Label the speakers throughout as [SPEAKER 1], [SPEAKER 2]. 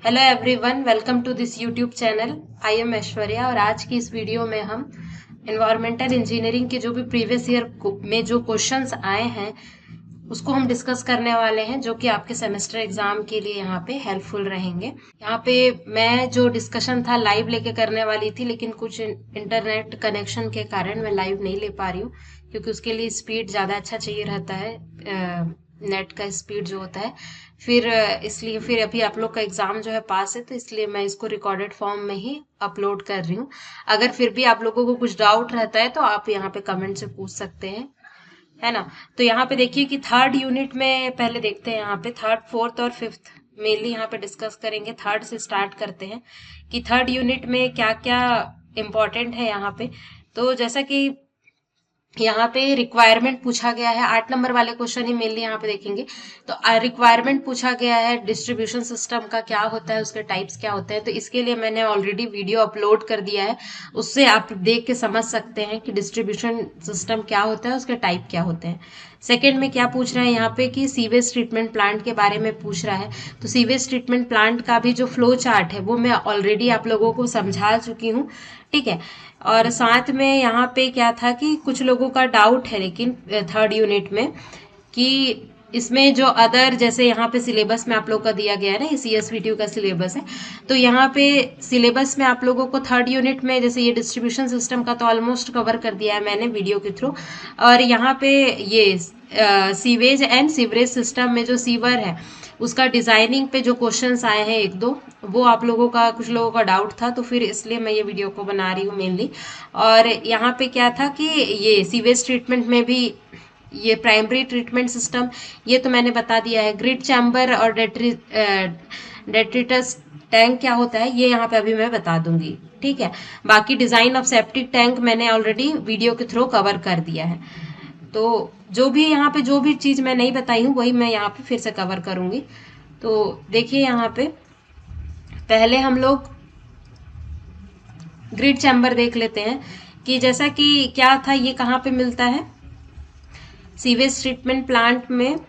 [SPEAKER 1] Hello everyone, welcome to this YouTube channel. I am Aishwarya और आज की इस वीडियो में हम एनवायरमेंटल इंजीनियरिंग के जो भी प्रीवियस ईयर में जो क्वेश्चंस आए हैं उसको हम डिस्कस करने वाले हैं, जो कि आपके सेमेस्टर एग्जाम के लिए यहाँ पे हेल्पफुल रहेंगे। यहाँ पे मैं जो डिस्कशन था लाइव लेके करने वाली थी, लेकिन कुछ इंटरनेट कनेक्शन के कारण मैं लाइव नहीं ले पा रही हूँ, क्योंकि उसके लिए स्पीड ज़्यादा अच्छा चाहिए रहता है, नेट का स्पीड जो होता है। फिर इसलिए फिर अभी आप लोग का एग्जाम जो है पास है, तो इसलिए मैं इसको रिकॉर्डेड फॉर्म में ही अपलोड कर रही हूँ। अगर फिर भी आप लोगों को कुछ डाउट रहता है तो आप यहाँ पे कमेंट से पूछ सकते हैं, है ना। तो यहाँ पे देखिए कि थर्ड यूनिट में पहले देखते हैं, यहाँ पे थर्ड फोर्थ और फिफ्थ मेनली यहाँ पे डिस्कस करेंगे। थर्ड से स्टार्ट करते हैं कि थर्ड यूनिट में क्या क्या इम्पोर्टेंट है यहाँ पे। तो जैसा कि यहाँ पे रिक्वायरमेंट पूछा गया है, 8 नंबर वाले क्वेश्चन ही मेनली यहाँ पे देखेंगे। तो रिक्वायरमेंट पूछा गया है, डिस्ट्रीब्यूशन सिस्टम का क्या होता है, उसके टाइप्स क्या होते हैं। तो इसके लिए मैंने ऑलरेडी वीडियो अपलोड कर दिया है, उससे आप देख के समझ सकते हैं कि डिस्ट्रीब्यूशन सिस्टम क्या होता है, उसके टाइप क्या होते हैं। सेकेंड में क्या पूछ रहा है यहाँ पे कि सीवेज ट्रीटमेंट प्लांट के बारे में पूछ रहा है। तो सीवेज ट्रीटमेंट प्लांट का भी जो फ्लो चार्ट है वो मैं ऑलरेडी आप लोगों को समझा चुकी हूँ, ठीक है। और साथ में यहाँ पे क्या था कि कुछ लोगों का डाउट है, लेकिन थर्ड यूनिट में कि इसमें जो अदर, जैसे यहाँ पे सिलेबस में आप लोग का दिया गया है ना, ये CSVTU का सिलेबस है। तो यहाँ पे सिलेबस में आप लोगों को थर्ड यूनिट में जैसे ये डिस्ट्रीब्यूशन सिस्टम का तो ऑलमोस्ट कवर कर दिया है मैंने वीडियो के थ्रू। और यहाँ पे ये सीवेज एंड सीवरेज सिस्टम में जो सीवर है उसका डिजाइनिंग पे जो क्वेश्चंस आए हैं एक दो, वो आप लोगों का, कुछ लोगों का डाउट था, तो फिर इसलिए मैं ये वीडियो को बना रही हूँ मेनली। और यहाँ पे क्या था कि ये सीवेज ट्रीटमेंट में भी ये प्राइमरी ट्रीटमेंट सिस्टम, ये तो मैंने बता दिया है। ग्रिड चैम्बर और डेट्रिटस टैंक क्या होता है ये यहाँ पे अभी मैं बता दूंगी, ठीक है। बाकी डिजाइन ऑफ सेप्टिक टैंक मैंने ऑलरेडी वीडियो के थ्रू कवर कर दिया है। तो जो भी यहाँ पे जो भी चीज मैं नहीं बताई हूँ वही मैं यहाँ पे फिर से कवर करूंगी। तो देखिए यहाँ पे पहले हम लोग ग्रिड चैम्बर देख लेते हैं कि जैसा कि क्या था, ये कहाँ पे मिलता है। सीवेज ट्रीटमेंट प्लांट में,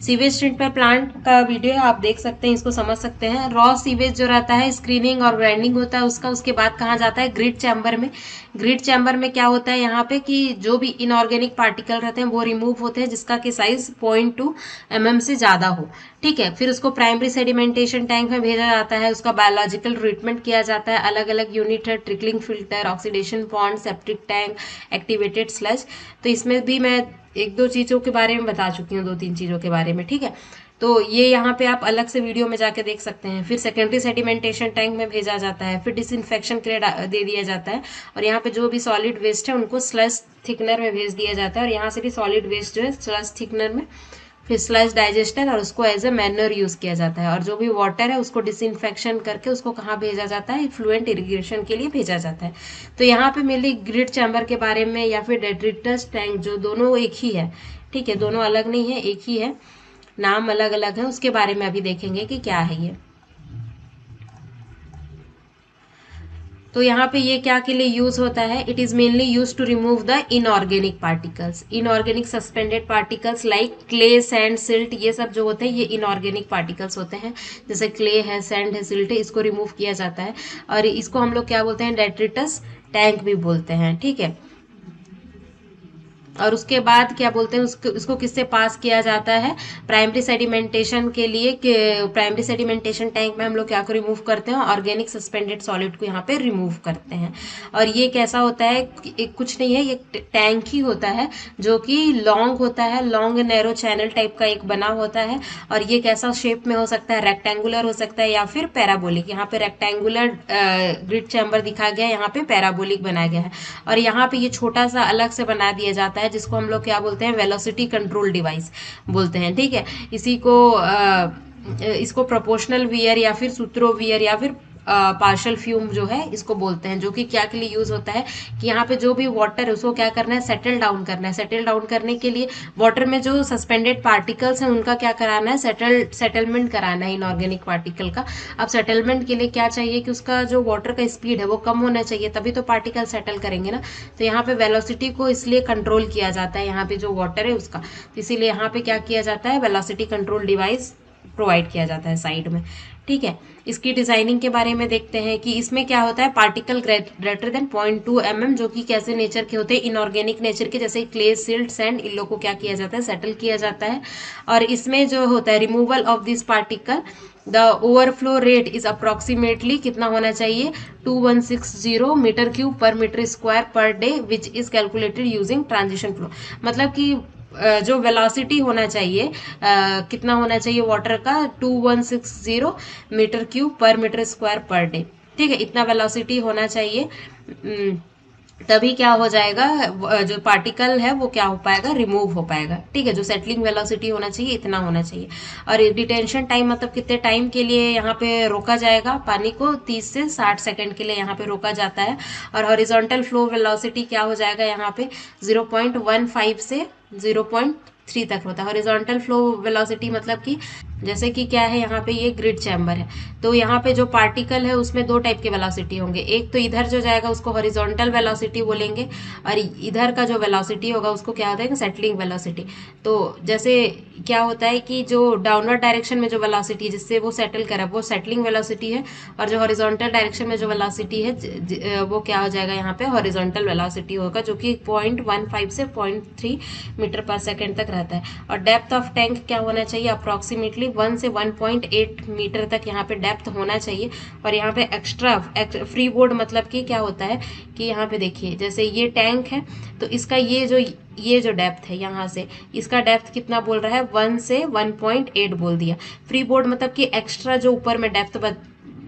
[SPEAKER 1] सीवेज ट्रीटमेंट प्लांट का वीडियो आप देख सकते हैं, इसको समझ सकते हैं। रॉ सीवेज जो रहता है स्क्रीनिंग और ग्राइंडिंग होता है उसका, उसके बाद कहाँ जाता है, ग्रिड चैम्बर में। ग्रिड चैम्बर में क्या होता है यहाँ पे कि जो भी इनऑर्गेनिक पार्टिकल रहते हैं वो रिमूव होते हैं, जिसका कि साइज 0.2 mm से ज्यादा हो, ठीक है। फिर उसको प्राइमरी सेडिमेंटेशन टैंक में भेजा जाता है, उसका बायोलॉजिकल ट्रीटमेंट किया जाता है। अलग अलग यूनिट है, trickling filter, oxidation pond, septic tank, activated sludge. तो इसमें भी मैं एक दो चीजों के बारे में बता चुकी हूँ, दो तीन चीजों के बारे में, ठीक है। तो ये यहाँ पे आप अलग से वीडियो में जाके देख सकते हैं। फिर सेकेंडरी सेडिमेंटेशन टैंक में भेजा जाता है, फिर डिसइंफेक्शन के लिए दे दिया जाता है। और यहाँ पे जो भी सॉलिड वेस्ट है उनको स्लज थिकनर में भेज दिया जाता है, और यहाँ से भी सॉलिड वेस्ट जो है स्लज थिकनर में, फिर स्लज डाइजेस्टर, और उसको एज ए मैन्योर यूज किया जाता है। और जो भी वाटर है उसको डिसइंफेक्शन करके उसको कहाँ भेजा जाता है, फ्लुएंट इरिगेशन के लिए भेजा जाता है। तो यहाँ पे मेनली ग्रिड चैम्बर के बारे में या फिर डेट्रिटस टैंक, जो दोनों एक ही है, ठीक है, दोनों अलग नहीं है, एक ही है, नाम अलग अलग है, उसके बारे में अभी देखेंगे कि क्या है ये। तो यहाँ पे ये क्या के लिए यूज होता है, it is mainly use to remove the inorganic particles, inorganic suspended particles like clay, sand, silt, ये सब जो होते हैं ये इनऑर्गेनिक पार्टिकल्स होते हैं। जैसे क्ले है, सैंड है, सिल्ट है, इसको रिमूव किया जाता है। और इसको हम लोग क्या बोलते हैं, डेट्रिटस टैंक भी बोलते हैं, ठीक है। और उसके बाद क्या बोलते हैं, उसको किससे पास किया जाता है, प्राइमरी सेडिमेंटेशन के लिए। प्राइमरी सेडिमेंटेशन टैंक में हम लोग क्या को रिमूव करते हैं, ऑर्गेनिक सस्पेंडेड सॉलिड को यहाँ पे रिमूव करते हैं। और ये कैसा होता है, एक कुछ नहीं है, ये टैंक ही होता है जो कि लॉन्ग होता है, लॉन्ग नैरो चैनल टाइप का एक बना होता है। और ये कैसा शेप में हो सकता है, रेक्टेंगुलर हो सकता है या फिर पैराबोलिक। यहाँ पे रेक्टेंगुलर ग्रिड चैम्बर दिखा गया है, यहाँ पे पैराबोलिक बनाया गया है। और यहाँ पे ये छोटा सा अलग से बना दिया जाता है, जिसको हम लोग क्या बोलते हैं, वेलोसिटी कंट्रोल डिवाइस बोलते हैं, ठीक है। इसी को इसको प्रोपोर्शनल वियर या फिर सूत्रो वियर या फिर पार्शल फ्यूम जो है इसको बोलते हैं, जो कि क्या के लिए यूज होता है कि यहाँ पे जो भी वाटर है उसको क्या करना है, सेटल डाउन करना है। सेटल डाउन करने के लिए वाटर में जो सस्पेंडेड पार्टिकल्स हैं उनका क्या कराना है, सेटलमेंट कराना है इनऑर्गेनिक पार्टिकल का। अब सेटलमेंट के लिए क्या चाहिए कि उसका जो वाटर का स्पीड है वो कम होना चाहिए, तभी तो पार्टिकल सेटल करेंगे ना। तो यहाँ पे वेलोसिटी को इसलिए कंट्रोल किया जाता है, यहाँ पे जो वाटर है उसका, तो इसीलिए यहाँ पे क्या किया जाता है, वेलोसिटी कंट्रोल डिवाइस प्रोवाइड किया जाता है साइड में। ठीक है, इसकी डिजाइनिंग के बारे में देखते हैं कि इसमें क्या होता है, पार्टिकल ग्रेटर देन 0.2 mm, जो कि कैसे नेचर के होते हैं, इनऑर्गेनिक नेचर के, जैसे क्ले, सिल्ट, सैंड, इन लोग को क्या किया जाता है, सेटल किया जाता है। और इसमें जो होता है removal of this particle, the overflow rate is approximately कितना होना चाहिए, 2160 मीटर क्यूब पर मीटर स्क्वायर पर day, which is calculated using transition flow. मतलब कि जो वेलोसिटी होना चाहिए, कितना होना चाहिए वाटर का, 2160 मीटर क्यूब पर मीटर स्क्वायर पर डे। ठीक है, इतना वेलोसिटी होना चाहिए, तभी क्या हो जाएगा, जो पार्टिकल है वो क्या हो पाएगा, रिमूव हो पाएगा। ठीक है, जो सेटलिंग वेलोसिटी होना चाहिए इतना होना चाहिए। और डिटेंशन टाइम मतलब कितने टाइम के लिए यहाँ पे रोका जाएगा पानी को, 30 से 60 सेकंड के लिए यहाँ पे रोका जाता है। और हॉरिजॉन्टल फ्लो वेलोसिटी क्या हो जाएगा यहाँ पे, 0.15 से 0.3 तक होता है। हॉरिजॉन्टल फ्लो वेलोसिटी मतलब कि जैसे कि क्या है, यहाँ पे ये ग्रिड चैम्बर है, तो यहाँ पे जो पार्टिकल है उसमें दो टाइप के वेलोसिटी होंगे। एक तो इधर जो जाएगा उसको हॉरिजॉन्टल वेलोसिटी बोलेंगे, और इधर का जो वेलोसिटी होगा उसको क्या होता है, सेटलिंग वेलोसिटी। तो जैसे क्या होता है कि जो डाउनवर्ड डायरेक्शन में जो वेलोसिटी जिससे वो सेटल करा वो सेटलिंग वेलोसिटी है, और जो हॉरिजॉन्टल डायरेक्शन में जो वेलोसिटी है वो क्या हो जाएगा, यहाँ पे हॉरिजॉन्टल वेलोसिटी होगा, जो कि 0.15 से 0.3 मीटर पर सेकेंड तक रहता है। और डेप्थ ऑफ टैंक क्या होना चाहिए, अप्रोक्सीमेटली 1 से 1.8 मीटर तक यहाँ पे डेप्थ होना चाहिए। और यहाँ पे एक्स्ट्रा फ्री बोर्ड मतलब कि क्या होता है कि यहाँ पे देखिए, जैसे ये टैंक है तो इसका ये जो डेप्थ है यहाँ से, इसका डेप्थ कितना बोल रहा है, 1 से 1.8 बोल दिया। फ्री बोर्ड मतलब कि एक्स्ट्रा जो ऊपर में डेप्थ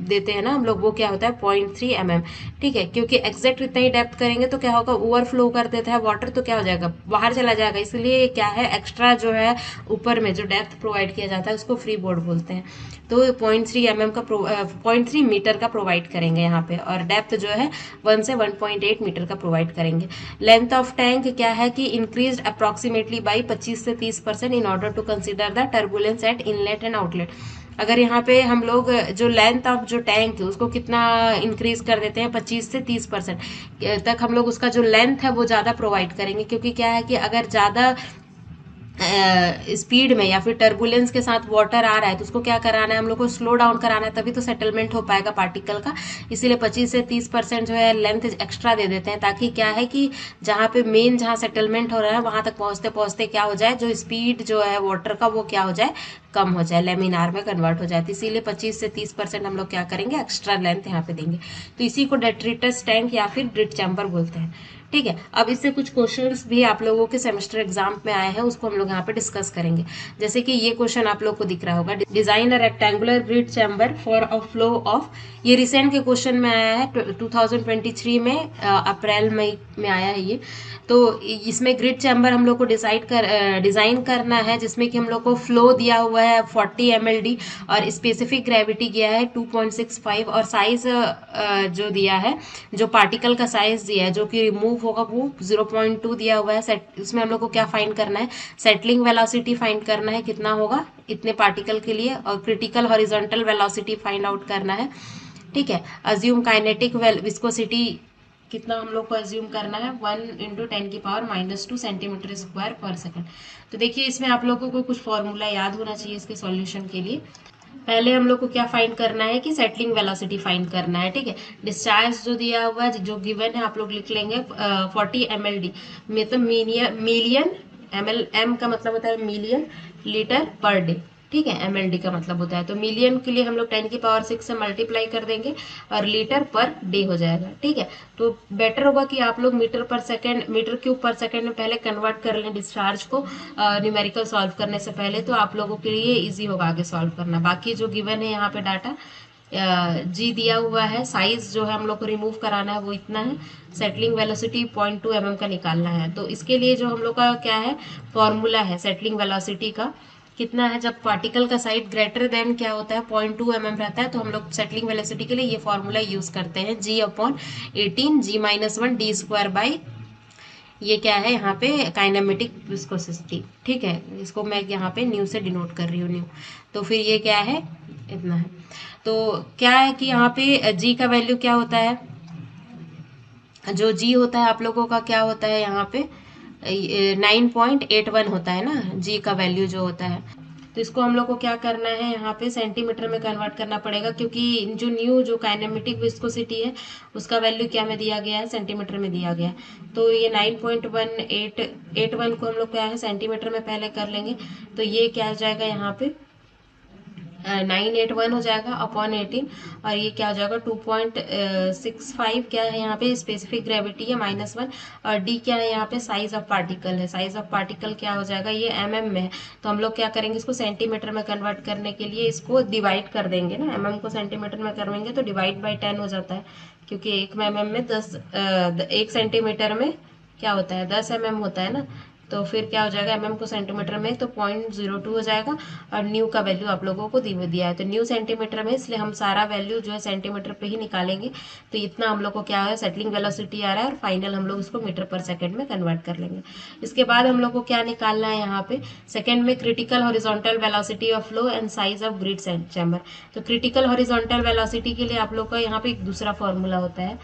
[SPEAKER 1] देते हैं ना हम लोग, वो क्या होता है 0.3 mm। ठीक है, क्योंकि एग्जैक्ट इतना ही डेप्थ करेंगे तो क्या होगा, ओवरफ्लो कर देता है वाटर, तो क्या हो जाएगा, बाहर चला जाएगा। इसलिए क्या है, एक्स्ट्रा जो है ऊपर में जो डेप्थ प्रोवाइड किया जाता है उसको फ्री बोर्ड बोलते हैं। तो 0.3 mm का 0.3 मीटर का प्रोवाइड करेंगे यहाँ पे, और डेप्थ जो है 1 से 1.8 मीटर का प्रोवाइड करेंगे। लेंथ ऑफ टैंक क्या है कि इंक्रीज अप्रोक्सीमेटली बाई 25 से 30% in order to consider the turbulence at inlet and outlet. अगर यहाँ पे हम लोग जो लेंथ ऑफ जो टैंक है उसको कितना इंक्रीज कर देते हैं, 25 से 30% तक हम लोग उसका जो लेंथ है वो ज़्यादा प्रोवाइड करेंगे। क्योंकि क्या है कि अगर ज़्यादा स्पीड में या फिर टर्बुलेंस के साथ वाटर आ रहा है तो उसको क्या कराना है, हम लोग को स्लो डाउन कराना है, तभी तो सेटलमेंट हो पाएगा पार्टिकल का। इसीलिए 25 से 30% जो है लेंथ एक्स्ट्रा दे देते हैं, ताकि क्या है कि जहाँ पे मेन जहाँ सेटलमेंट हो रहा है वहां तक पहुंचते पहुंचते क्या हो जाए, जो स्पीड जो है वाटर का वो क्या हो जाए, कम हो जाए, लेमिनार में कन्वर्ट हो जाए। तो इसीलिए 25 से 30% हम लोग क्या करेंगे, एक्स्ट्रा लेंथ यहाँ पे देंगे। तो इसी को डेट्रिटस टैंक या फिर ग्रिड चैम्बर बोलते हैं। ठीक है, अब इससे कुछ क्वेश्चंस भी आप लोगों के सेमेस्टर एग्जाम में आए हैं, उसको हम लोग यहाँ पे डिस्कस करेंगे। जैसे कि ये क्वेश्चन आप लोग को दिख रहा होगा, design a rectangular grid chamber for a flow of, ये रिसेंट के क्वेश्चन में आया है 2023 में, अप्रैल मई में आया है ये। तो इसमें ग्रिड चैम्बर हम लोग को डिजाइन करना है, जिसमें कि हम लोग को फ्लो दिया हुआ है 40 mld, और स्पेसिफिक ग्रेविटी दिया है 2.65, और साइज जो दिया है, जो पार्टिकल का साइज दिया है जो कि रिमूव होगा वो 0.2 दिया हुआ है। उसमें हम लोग को क्या फाइंड करना है, सेटलिंग वेलोसिटी फाइंड करना है, कितना होगा इतने पार्टिकल के लिए, और critical horizontal velocity find out करना है। ठीक है, अज्यूम काइनेटिक विस्कोसिटी कितना हम लोग को अज्यूम करना है, 1 × 10⁻² सेंटीमीटर स्क्वायर पर सेकंड। तो देखिए, इसमें आप लोगों को कुछ फॉर्मूला याद होना चाहिए इसके सॉल्यूशन के लिए। पहले हम लोग को क्या फाइंड करना है कि सेटलिंग वेलोसिटी फाइंड करना है। ठीक है, डिस्चार्ज जो दिया हुआ है, जो गिवन है, आप लोग लिख लेंगे 40 mld, मतलब मिलियन ml, m का मतलब होता है मिलियन लीटर पर डे। ठीक है, mld का मतलब होता है, तो मिलियन के लिए हम लोग 10⁻6 से मल्टीप्लाई कर देंगे, और लीटर पर डे हो जाएगा। ठीक है, तो बेटर होगा कि आप लोग मीटर पर सेकेंड, मीटर क्यूब पर सेकेंड में पहले कन्वर्ट कर लें डिस्चार्ज को, न्यूमेरिकल सॉल्व करने से पहले, तो आप लोगों के लिए इजी होगा आगे सॉल्व करना। बाकी जो गिवन है यहाँ पे डाटा जी दिया हुआ है, साइज जो है हम लोग को रिमूव कराना है वो इतना है, सेटलिंग वेलोसिटी 0.2 mm का निकालना है। तो इसके लिए जो हम लोग का क्या है, फॉर्मूला है सेटलिंग वेलोसिटी का, कितना है, जब पार्टिकल का साइज ग्रेटर देन क्या होता है 0.2 mm रहता है, तो हम लोग सेटलिंग वेलोसिटी के लिए ये फॉर्मूला यूज करते हैं, G/18 G-1 ये क्या है यहाँ पे, काइनेमेटिक विस्कोसिटी। ठीक है, इसको मैं यहाँ पे न्यू से डिनोट कर रही हूँ, न्यू। तो फिर ये क्या है, इतना है। तो क्या है कि यहाँ पे जी का वैल्यू क्या होता है, जो जी होता है आप लोगों का क्या होता है यहाँ पे 9.81 होता है ना, जी का वैल्यू जो होता है। तो इसको हम लोग को क्या करना है, यहाँ पे सेंटीमीटर में कन्वर्ट करना पड़ेगा, क्योंकि जो काइनेमेटिक विस्कोसिटी है उसका वैल्यू क्या में दिया गया है, सेंटीमीटर में दिया गया है। तो ये 9.1881 को हम लोग क्या है सेंटीमीटर में पहले कर लेंगे। तो ये क्या हो जाएगा यहाँ पे 981 हो जाएगा अपॉन 18, और ये क्या हो जाएगा 2.65 क्या है यहाँ पे स्पेसिफिक ग्रेविटी है -1, और डी क्या है यहाँ पे साइज ऑफ पार्टिकल है। साइज ऑफ पार्टिकल क्या हो जाएगा, ये में है। तो हम लोग क्या करेंगे, इसको सेंटीमीटर में कन्वर्ट करने के लिए इसको डिवाइड कर देंगे ना, को सेंटीमीटर में करेंगे तो डिवाइड बाई 10 हो जाता है, क्योंकि एक में 1 सेंटीमीटर में क्या होता है 10 होता है ना। तो फिर क्या हो जाएगा को सेंटीमीटर में तो 0.02 हो जाएगा, और न्यू का वैल्यू आप लोगों को दिया है तो न्यू सेंटीमीटर में, इसलिए हम सारा वैल्यू जो है सेंटीमीटर पे ही निकालेंगे। तो इतना हम लोग को क्या है सेटलिंग वेलोसिटी आ रहा है, और फाइनल हम लोग इसको मीटर पर सेकेंड में कन्वर्ट कर लेंगे। इसके बाद हम लोग को क्या निकालना है यहाँ पे सेकेंड में, critical horizontal velocity of flow and size of grid chamber. तो क्रिटिकल हॉरिजॉन्टल वेलोसिटी के लिए आप लोग का यहाँ पे एक दूसरा फॉर्मूला होता है।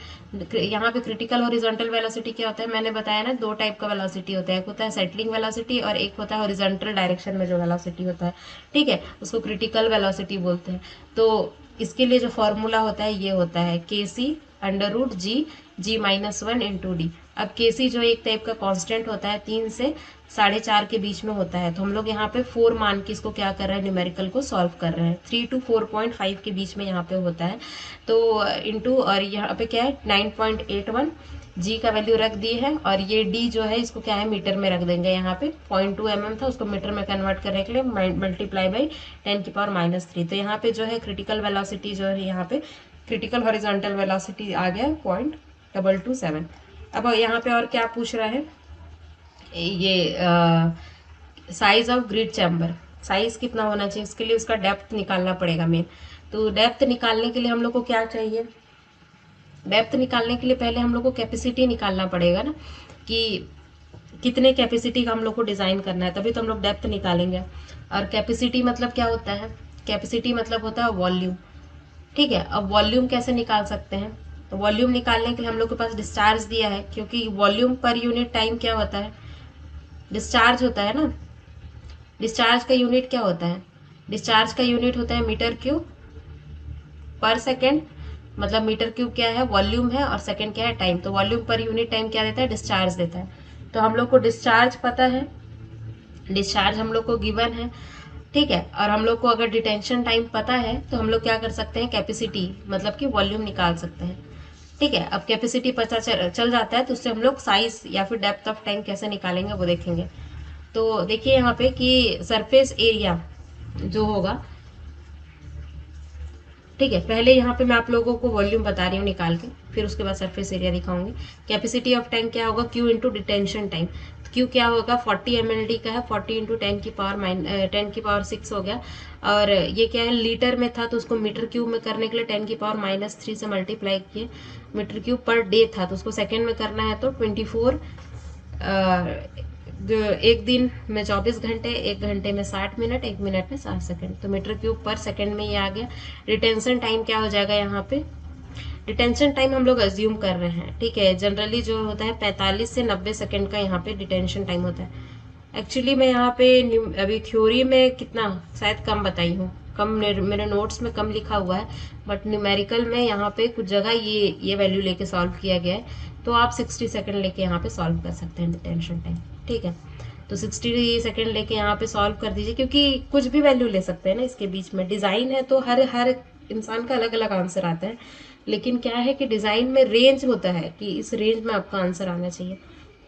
[SPEAKER 1] यहाँ पे क्रिटिकल हॉरिजॉन्टल वेलोसिटी क्या होता है, मैंने बताया ना 2 टाइप का वेलोसिटी होता है, एक होता है सेटलिंग वेलोसिटी और एक होता है हॉरिजॉन्टल डायरेक्शन में जो वेलोसिटी होता है, ठीक है, उसको क्रिटिकल वेलोसिटी बोलते हैं। तो इसके लिए जो फॉर्मूला होता है ये होता है kc√g(1 × d। अब kc जो एक टाइप का कांस्टेंट होता है 3 से 4.5 के बीच में होता है, तो हम लोग यहाँ पे 4 मान के इसको क्या कर रहे हैं, न्यूमेरिकल को सॉल्व कर रहे हैं। 3 to 4.5 के बीच में यहाँ पे होता है। तो इंटू, और यहाँ पे क्या है 9.81 जी का वैल्यू रख दी है, और ये डी जो है इसको क्या है मीटर में रख देंगे। यहाँ पे 0.2 था, उसको मीटर में कन्वर्ट करने के लिए मल्टीप्लाई बाई 10⁻³ तो यहाँ पे जो है क्रिटिकल वेलोसिटी जो है यहाँ पे क्रिटिकल हॉरिजॉन्टल वेलोसिटी आ गया 0.227। अब यहाँ पे और क्या पूछ रहा है, ये size of grid chamber, size कितना होना चाहिए, इसके लिए उसका डेप्थ निकालना पड़ेगा मेन। तो डेप्थ निकालने के लिए हम लोग को क्या चाहिए, डेप्थ निकालने के लिए पहले हम लोग को कैपेसिटी निकालना पड़ेगा ना, कि कितने कैपेसिटी का हम लोग को डिज़ाइन करना है, तभी तो हम लोग डेप्थ निकालेंगे। और कैपेसिटी मतलब क्या होता है, कैपेसिटी मतलब होता है वॉल्यूम, ठीक है। अब वॉल्यूम कैसे निकाल सकते हैं, तो वॉल्यूम निकालने के लिए हम लोग के पास डिस्चार्ज दिया है, क्योंकि वॉल्यूम पर यूनिट टाइम क्या होता है, डिस्चार्ज होता है ना। डिस्चार्ज का यूनिट क्या होता है, डिस्चार्ज का यूनिट होता है मीटर क्यूब पर सेकेंड, मतलब मीटर क्यूब क्या है वॉल्यूम है, और सेकेंड क्या है टाइम। तो वॉल्यूम पर यूनिट टाइम क्या देता है, डिस्चार्ज देता है। तो हम लोग को डिस्चार्ज पता है, डिस्चार्ज हम लोग को गिवन है, ठीक है। और हम लोग को अगर डिटेंशन टाइम पता है तो हम लोग क्या कर सकते हैं, कैपेसिटी मतलब कि वॉल्यूम निकाल सकते हैं, ठीक है। अब कैपेसिटी पता चल जाता है तो उससे हम लोग साइज या फिर डेप्थ ऑफ टाइम कैसे निकालेंगे वो देखेंगे। तो देखिए यहाँ पे कि सरफेस एरिया जो होगा, ठीक है, पहले यहाँ पे मैं आप लोगों को वॉल्यूम बता रही हूँ निकाल के, फिर उसके बाद सरफेस एरिया दिखाऊंगी। कैपेसिटी ऑफ टैंक क्या होगा, Q into detention time. Q क्या होगा 40 mld का है, 40 × 10⁻6 हो गया। और ये क्या है लीटर में था, तो उसको मीटर क्यूब में करने के लिए 10⁻³ से मल्टीप्लाई किए। मीटर क्यूब पर डे था, तो उसको सेकेंड में करना है तो 24 एक दिन में 24 घंटे, 1 घंटे में 60 मिनट, 1 मिनट में 60 सेकंड। तो मीटर क्यूब पर सेकंड में ये आ गया। रिटेंशन टाइम क्या हो जाएगा यहाँ पे, डिटेंशन टाइम हम लोग अज्यूम कर रहे हैं, ठीक है। जनरली जो होता है 45 से 90 सेकंड का यहाँ पे डिटेंशन टाइम होता है। एक्चुअली मैं यहाँ पे अभी थ्योरी में कितना शायद कम बताई हूँ, कम मेरे नोट्स में कम लिखा हुआ है, बट न्यूमेरिकल में यहाँ पे कुछ जगह ये वैल्यू लेके सॉल्व किया गया है। तो आप 60 सेकंड लेके यहाँ पे सॉल्व कर सकते हैं डिटेंशन टाइम, ठीक है। तो 60 सेकंड लेके यहाँ पे सॉल्व कर दीजिए, क्योंकि कुछ भी वैल्यू ले सकते हैं ना इसके बीच में। डिज़ाइन है तो हर इंसान का अलग अलग आंसर आता है, लेकिन क्या है कि डिज़ाइन में रेंज होता है कि इस रेंज में आपका आंसर आना चाहिए।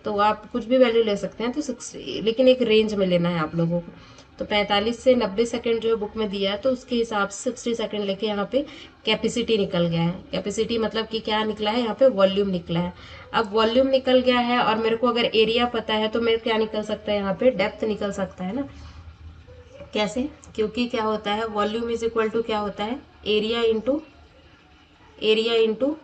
[SPEAKER 1] तो आप कुछ भी वैल्यू ले सकते हैं, तो 60 लेकिन एक रेंज में लेना है आप लोगों को। तो 45 से 90 सेकंड जो बुक में दिया है, तो उसके हिसाब से 60 सेकंड लेके यहाँ पे कैपेसिटी निकल गया है। कैपेसिटी मतलब कि क्या निकला है, यहाँ पे वॉल्यूम निकला है। अब वॉल्यूम निकल गया है और मेरे को अगर एरिया पता है तो मेरे क्या निकल सकता है, यहाँ पे डेप्थ निकल सकता है ना। कैसे, क्योंकि क्या होता है वॉल्यूम इज इक्वल टू क्या होता है, एरिया इंटू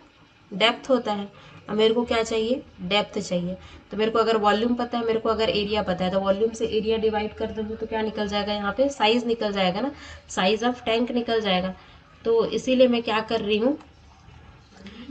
[SPEAKER 1] डेप्थ होता है। अब मेरे को क्या चाहिए, डेप्थ चाहिए। तो मेरे को अगर वॉल्यूम पता है, मेरे को अगर एरिया पता है, तो वॉल्यूम से एरिया डिवाइड कर दूंगी तो क्या निकल जाएगा, यहाँ पे साइज निकल जाएगा ना, साइज ऑफ टैंक निकल जाएगा। तो इसीलिए मैं क्या कर रही हूँ,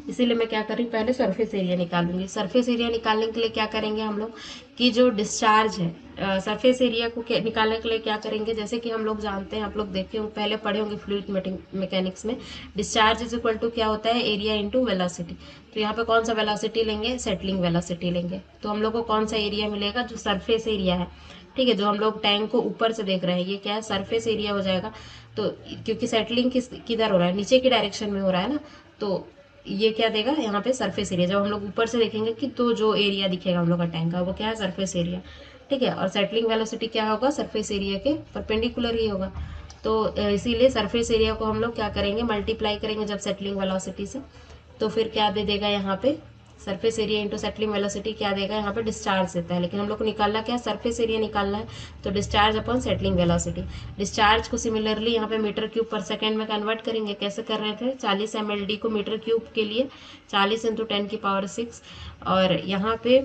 [SPEAKER 1] इसीलिए मैं क्या कर रही हूँ, पहले सरफेस एरिया निकालूंगी। सरफेस एरिया निकालने के लिए क्या करेंगे हम लोग कि जो डिस्चार्ज है, सरफेस एरिया को निकालने के लिए क्या करेंगे, जैसे कि हम लोग जानते हैं, आप लोग देखे होंगे, पहले पढ़े होंगे फ्लूइड मैकेनिक्स में, डिस्चार्ज इज इक्वल टू क्या होता है, एरिया इंटू वेलोसिटी। तो यहाँ पे कौन सा वेलोसिटी लेंगे, सेटलिंग वेलोसिटी लेंगे। तो हम लोग को कौन सा एरिया मिलेगा, जो सरफेस एरिया है, ठीक है, जो हम लोग टैंक को ऊपर से देख रहे हैं, ये क्या है, सरफेस एरिया हो जाएगा। तो क्योंकि सेटलिंग किधर हो रहा है, नीचे की डायरेक्शन में हो रहा है ना, तो ये क्या देगा यहाँ पे, सरफेस एरिया। जब हम लोग ऊपर से देखेंगे कि तो जो एरिया दिखेगा हम लोग का टैंक का, वो क्या है, सरफेस एरिया, ठीक है। और सेटलिंग वेलोसिटी क्या होगा, सरफेस एरिया के परपेंडिकुलर ही होगा। तो इसीलिए सरफेस एरिया को हम लोग क्या करेंगे, मल्टीप्लाई करेंगे जब सेटलिंग वेलोसिटी से, तो फिर क्या दे देगा यहाँ पे, surface area into settling velocity क्या देगा, यहाँ पे डिस्चार्ज देता है। लेकिन हम लोग को निकालना क्या है, सरफेस एरिया निकालना है, तो discharge upon settling velocity. Discharge को सिमिलरली यहाँ पे मीटर क्यूब पर सेकेंड में कन्वर्ट करेंगे। कैसे कर रहे थे, 40 mld को मीटर क्यूब के लिए 40 × 10⁻⁶, और यहाँ पे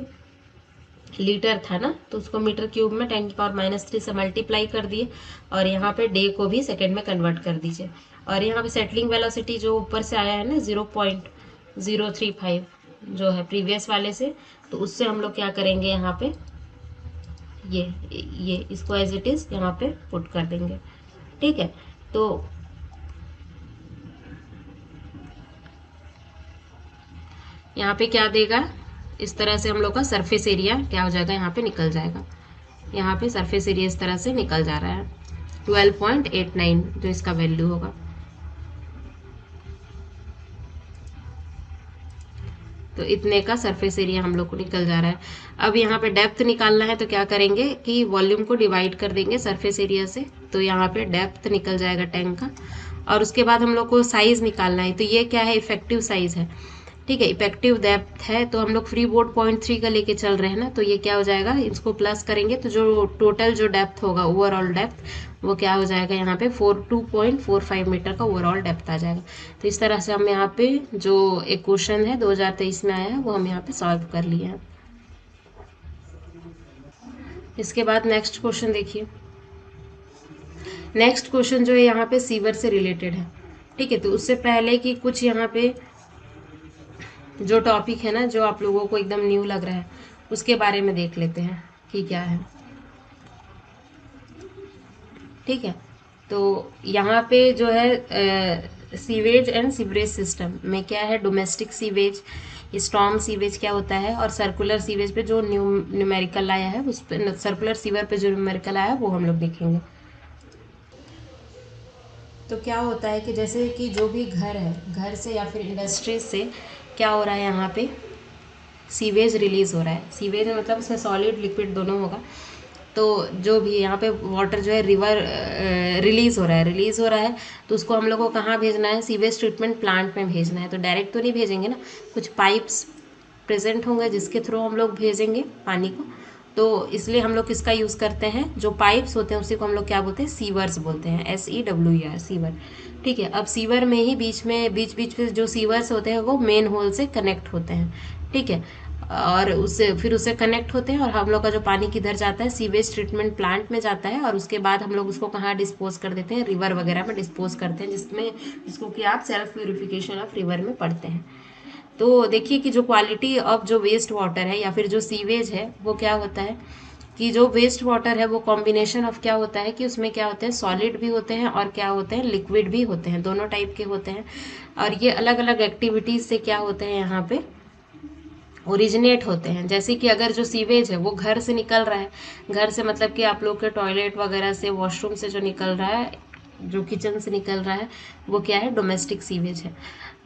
[SPEAKER 1] लीटर था ना, तो उसको मीटर क्यूब में 10⁻³ से मल्टीप्लाई कर दिए, और यहाँ पे डे को भी सेकेंड में कन्वर्ट कर दीजिए। और यहाँ पे सेटलिंग वेलोसिटी जो ऊपर से आया है ना 0.035 जो है प्रीवियस वाले से, तो उससे हम लोग क्या करेंगे, यहाँ पे ये इसको एज इट इज यहाँ पे पुट कर देंगे, ठीक है। तो यहाँ पे क्या देगा, इस तरह से हम लोग का सरफेस एरिया क्या हो जाएगा, यहाँ पे निकल जाएगा। यहाँ पे सरफेस एरिया इस तरह से निकल जा रहा है, 12.89 जो इसका वैल्यू होगा। तो इतने का सरफेस एरिया हम लोग को निकल जा रहा है। अब यहाँ पे डेप्थ निकालना है, तो क्या करेंगे कि वॉल्यूम को डिवाइड कर देंगे सरफेस एरिया से, तो यहाँ पे डेप्थ निकल जाएगा टैंक का। और उसके बाद हम लोग को साइज निकालना है, तो ये क्या है, इफेक्टिव साइज है, ठीक है, इफेक्टिव डेप्थ है। तो हम लोग फ्री बोर्ड 0.3 का लेके चल रहे हैं ना, तो ये क्या हो जाएगा, इसको प्लस करेंगे तो जो टोटल जो डेप्थ होगा, ओवरऑल डेप्थ, वो क्या हो जाएगा, यहाँ पे 2.45 मीटर का ओवरऑल डेप्थ आ जाएगा। तो इस तरह से हम यहाँ पे जो एक क्वेश्चन है 2023 में आया है, वो हम यहाँ पे सॉल्व कर लिए हैं। इसके बाद नेक्स्ट क्वेश्चन देखिए। नेक्स्ट क्वेश्चन जो है यहाँ पे सीवर से रिलेटेड है, ठीक है। तो उससे पहले कि कुछ यहाँ पे जो टॉपिक है ना, जो आप लोगों को एकदम न्यू लग रहा है, उसके बारे में देख लेते हैं कि क्या है, ठीक है। तो यहाँ पे जो है सीवेज एंड सीवरेज सिस्टम में क्या है, डोमेस्टिक सीवेज, स्टॉर्म सीवेज क्या होता है, और सर्कुलर सीवेज पे जो न्यूमेरिकल आया है, उस पे सर्कुलर सीवर पे जो न्यूमेरिकल आया है वो हम लोग देखेंगे। तो क्या होता है कि जैसे कि जो भी घर है, घर से या फिर इंडस्ट्रीज से क्या हो रहा है, यहाँ पे सीवेज रिलीज हो रहा है। सीवेज मतलब उसमें सॉलिड लिक्विड दोनों होगा। तो जो भी यहाँ पे वाटर जो है रिवर रिलीज हो रहा है, तो उसको हम लोग को कहाँ भेजना है, सीवेज ट्रीटमेंट प्लांट में भेजना है। तो डायरेक्ट तो नहीं भेजेंगे ना, कुछ पाइप्स प्रेजेंट होंगे जिसके थ्रू हम लोग भेजेंगे पानी को। तो इसलिए हम लोग किसका यूज़ करते हैं, जो पाइप्स होते हैं उसी को हम लोग क्या बोलते हैं, सीवर्स बोलते हैं, SEWER, सीवर, ठीक है। अब सीवर में ही बीच में जो सीवर्स होते हैं वो मेन होल से कनेक्ट होते हैं, ठीक है। और उससे कनेक्ट होते हैं, और हम लोग का जो पानी किधर जाता है, सीवेज ट्रीटमेंट प्लांट में जाता है, और उसके बाद हम लोग उसको कहाँ डिस्पोज कर देते हैं, रिवर वगैरह में डिस्पोज करते हैं, जिसको कि आप सेल्फ प्यूरिफिकेशन ऑफ रिवर में पढ़ते हैं। तो देखिए कि जो क्वालिटी ऑफ जो वेस्ट वाटर है या फिर जो सीवेज है, वो क्या होता है कि जो वेस्ट वाटर है वो कॉम्बिनेशन ऑफ क्या होता है कि उसमें क्या होते हैं, सॉलिड भी होते हैं और क्या होते हैं, लिक्विड भी होते हैं, दोनों टाइप के होते हैं। और ये अलग अलग एक्टिविटीज़ से क्या होते हैं, यहाँ पे ओरिजिनेट होते हैं। जैसे कि अगर जो सीवेज है वो घर से निकल रहा है, घर से मतलब कि आप लोग के टॉयलेट वगैरह से, वॉशरूम से जो निकल रहा है, जो किचन से निकल रहा है, वो क्या है, डोमेस्टिक सीवेज है।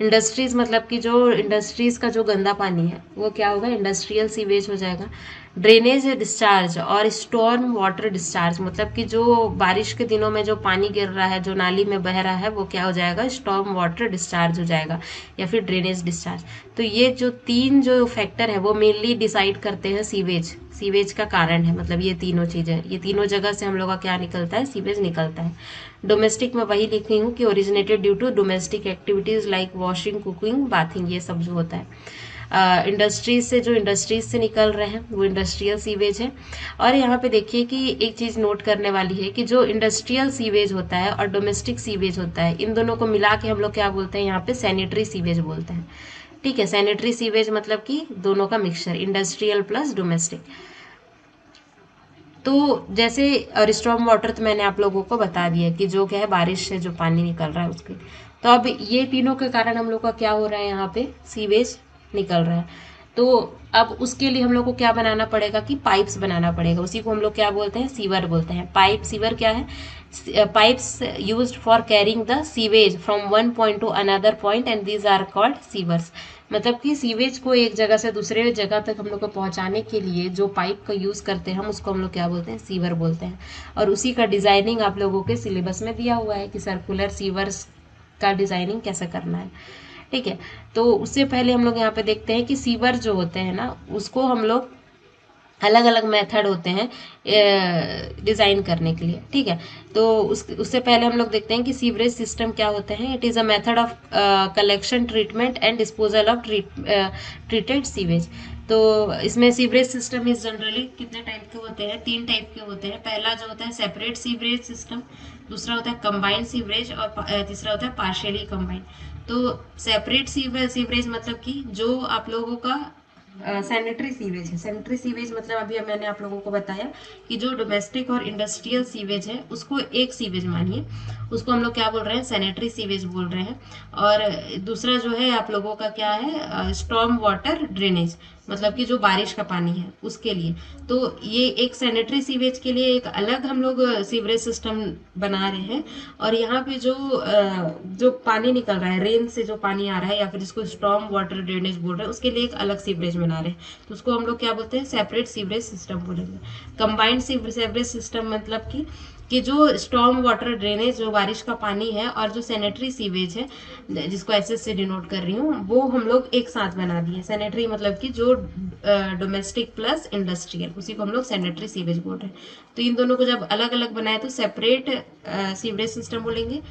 [SPEAKER 1] इंडस्ट्रीज मतलब कि जो इंडस्ट्रीज का जो गंदा पानी है वो क्या होगा, इंडस्ट्रियल सीवेज हो जाएगा। ड्रेनेज डिस्चार्ज और स्टॉर्म वाटर डिस्चार्ज मतलब कि जो बारिश के दिनों में जो पानी गिर रहा है, जो नाली में बह रहा है, वो क्या हो जाएगा, स्टॉर्म वाटर डिस्चार्ज हो जाएगा, या फिर ड्रेनेज डिस्चार्ज। तो ये जो तीन जो फैक्टर है वो मेनली डिसाइड करते हैं सीवेज का कारण है। मतलब ये तीनों चीज़ें, ये तीनों जगह से हम लोग का क्या निकलता है, सीवेज निकलता है। डोमेस्टिक में वही लिखी हूँ कि originated due to domestic activities like washing, cooking, bathing, ये सब जो होता है। इंडस्ट्रीज से निकल रहे हैं वो इंडस्ट्रियल सीवेज है। और यहाँ पे देखिए कि एक चीज़ नोट करने वाली है कि जो इंडस्ट्रियल सीवेज होता है और डोमेस्टिक सीवेज होता है, इन दोनों को मिला के हम लोग क्या बोलते हैं, यहाँ पे सैनिटरी सीवेज बोलते हैं, ठीक है। सैनिटरी सीवेज मतलब कि दोनों का मिक्सचर, इंडस्ट्रियल प्लस डोमेस्टिक। तो जैसे और स्टॉर्म वाटर तो मैंने आप लोगों को बता दिया कि जो क्या है बारिश से जो पानी निकल रहा है उसके। तो अब ये तीनों के कारण हम लोग का क्या हो रहा है, यहाँ पे सीवेज निकल रहा है। तो अब उसके लिए हम लोग को क्या बनाना पड़ेगा कि पाइप्स बनाना पड़ेगा। उसी को हम लोग क्या बोलते हैं, सीवर बोलते हैं। पाइप, सीवर क्या है, pipes used for carrying the sewage from one point to another point and these are called sewers. मतलब कि सीवेज को एक जगह से दूसरे जगह तक हम लोग को पहुंचाने के लिए जो पाइप का यूज़ करते हैं हम उसको हम लोग क्या बोलते हैं, सीवर बोलते हैं। और उसी का डिज़ाइनिंग आप लोगों के सिलेबस में दिया हुआ है कि सर्कुलर सीवर्स का डिज़ाइनिंग कैसे करना है। ठीक है। तो उससे पहले हम लोग यहाँ पे देखते हैं कि सीवर जो होते हैं ना, उसको हम लोग अलग अलग मेथड होते हैं डिज़ाइन करने के लिए। ठीक है। तो उससे पहले हम लोग देखते हैं कि सीवरेज सिस्टम क्या होते हैं। It is a method of collection, treatment and disposal of treated sewage. तो इसमें सीवरेज सिस्टम इज जनरली कितने टाइप के होते हैं, 3 टाइप के होते हैं। पहला जो होता है सेपरेट सीवरेज सिस्टम, दूसरा होता है कंबाइंड सीवरेज और तीसरा होता है पार्शियली कंबाइंड। तो सेपरेट सीवरेज मतलब कि जो आप लोगों का सैनिटरी सीवेज है। सैनिटरी सीवेज मतलब अभी मैंने आप लोगों को बताया कि जो डोमेस्टिक और इंडस्ट्रियल सीवेज है उसको एक सीवेज मानिए, उसको हम लोग क्या बोल रहे हैं, सैनिटरी सीवेज बोल रहे हैं। और दूसरा जो है आप लोगों का क्या है, स्टॉर्म वाटर ड्रेनेज, मतलब कि जो बारिश का पानी है उसके लिए। तो ये एक सैनिटरी सीवेज के लिए एक अलग हम लोग सीवरेज सिस्टम बना रहे हैं। और यहाँ पे जो पानी निकल रहा है, रेन से जो पानी आ रहा है या फिर जिसको स्टॉर्म वाटर ड्रेनेज बोल रहे हैं, उसके लिए एक अलग सीवरेज बना रहे हैं। तो उसको हम लोग क्या बोलते हैं, सेपरेट सीवरेज सिस्टम बोलेंगे। कंबाइंड सीवरेज सिस्टम मतलब कि जो स्टॉर्म वाटर ड्रेनेज जो बारिश का पानी है और जो सैनिटरी सीवेज है जिसको एसएस से डिनोट कर रही हूँ, वो हम लोग एक साथ बना दिए। सैनिटरी मतलब कि जो डोमेस्टिक प्लस इंडस्ट्रियल, उसी को हम लोग सैनिटरी सीवेज बोल रहे हैं। तो इन दोनों को जब अलग अलग बनाए तो सेपरेट सीवरेज सिस्टम बोलेंगे,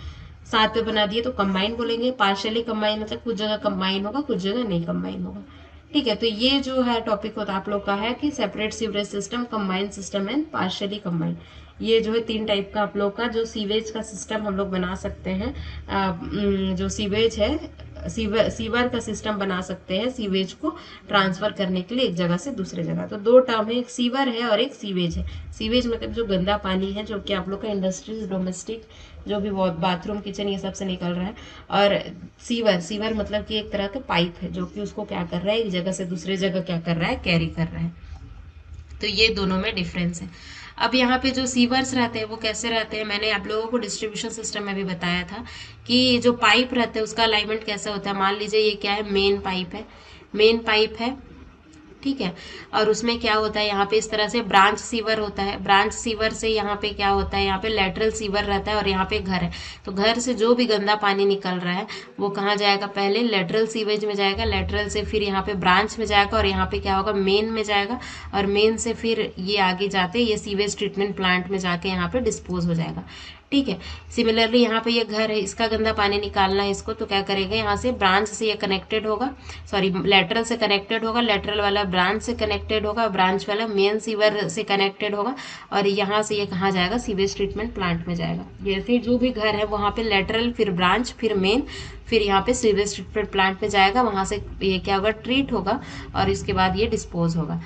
[SPEAKER 1] साथ में बना दिए तो कंबाइन बोलेंगे। पार्शियली कंबाइन मतलब कुछ जगह कंबाइन होगा, कुछ जगह नहीं कंबाइन होगा। ठीक है। तो ये जो है टॉपिक होता है आप लोग का है कि separate sewerage system, combined system and partially combined. ये जो है 3 टाइप का आप लोग का जो सीवेज का सिस्टम हम लोग बना सकते हैं। जो सीवेज है, सीवर का सिस्टम बना सकते हैं सीवेज को ट्रांसफर करने के लिए एक जगह से दूसरे जगह। तो 2 टर्म है, एक सीवर है और एक सीवेज है। सीवेज मतलब जो गंदा पानी है जो कि आप लोग का इंडस्ट्रीज, डोमेस्टिक, जो भी बाथरूम, किचन, ये सब से निकल रहा है। और सीवर मतलब कि एक तरह का पाइप है जो कि उसको क्या कर रहा है, एक जगह से दूसरे जगह क्या कर रहा है, कैरी कर रहा है। तो ये दोनों में डिफरेंस है। अब यहाँ पे जो सीवर्स रहते हैं वो कैसे रहते हैं, मैंने आप लोगों को डिस्ट्रीब्यूशन सिस्टम में भी बताया था कि जो पाइप रहता है उसका अलाइनमेंट कैसा होता है। मान लीजिए ये क्या है, मेन पाइप है, मेन पाइप है। ठीक है। और उसमें क्या होता है, यहाँ पे इस तरह से ब्रांच सीवर होता है। ब्रांच सीवर से यहाँ पे क्या होता है, यहाँ पे लेटरल सीवर रहता है और यहाँ पे घर है। तो घर से जो भी गंदा पानी निकल रहा है वो कहाँ जाएगा, पहले लेटरल सीवेज में जाएगा, लेटरल से फिर यहाँ पे ब्रांच में जाएगा और यहाँ पे क्या होगा, मेन में जाएगा। और मेन से फिर ये आगे जाते ये सीवेज ट्रीटमेंट प्लांट में जाके यहाँ पे डिस्पोज हो जाएगा। ठीक है। सिमिलरली यहाँ पे ये घर है, इसका गंदा पानी निकालना है इसको, तो क्या करेगा, यहाँ से ब्रांच से ये कनेक्टेड होगा, सॉरी लेटरल से कनेक्टेड होगा, लेटरल वाला ब्रांच से कनेक्टेड होगा, ब्रांच वाला मेन सीवर से कनेक्टेड होगा। और यहाँ से ये कहाँ जाएगा, सीवेज ट्रीटमेंट प्लांट में जाएगा। जैसे जो भी घर है वहाँ पे लेटरल, फिर ब्रांच, फिर मेन, फिर यहाँ पे सीवेज ट्रीटमेंट प्लांट में जाएगा। वहाँ से ये क्या होगा, ट्रीट होगा और इसके बाद ये डिस्पोज होगा।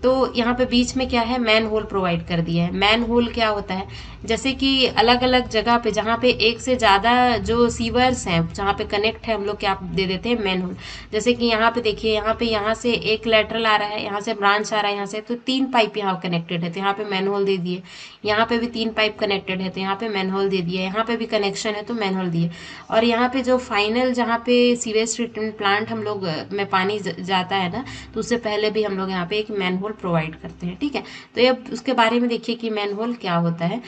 [SPEAKER 1] तो यहाँ पे बीच में क्या है, मैन होल प्रोवाइड कर दिया है। मैन होल क्या होता है, जैसे कि अलग अलग जगह पे जहाँ पे एक से ज़्यादा जो सीवर्स हैं जहाँ पे कनेक्ट है हम लोग क्या दे देते हैं, मैन होल। जैसे कि यहाँ पे देखिए, यहाँ से एक लेटरल आ रहा है, यहाँ से ब्रांच आ रहा है, यहाँ से तो 3 पाइप यहाँ कनेक्टेड है तो यहाँ पे मैन होल दे दिए। यहाँ पे भी 3 पाइप कनेक्टेड है तो यहाँ पे मैन होल दे दिए। यहाँ पे भी कनेक्शन है तो मैन होल दिए। और यहाँ पे जो फाइनल जहाँ पे सीवेज ट्रीटमेंट प्लांट हम लोग में पानी जाता है ना, तो उससे पहले भी हम लोग यहाँ पे एक मैन होल प्रोवाइड करते हैं। ठीक है। तो ये उसके बारे में देखिए कि मैन होल क्या होता है।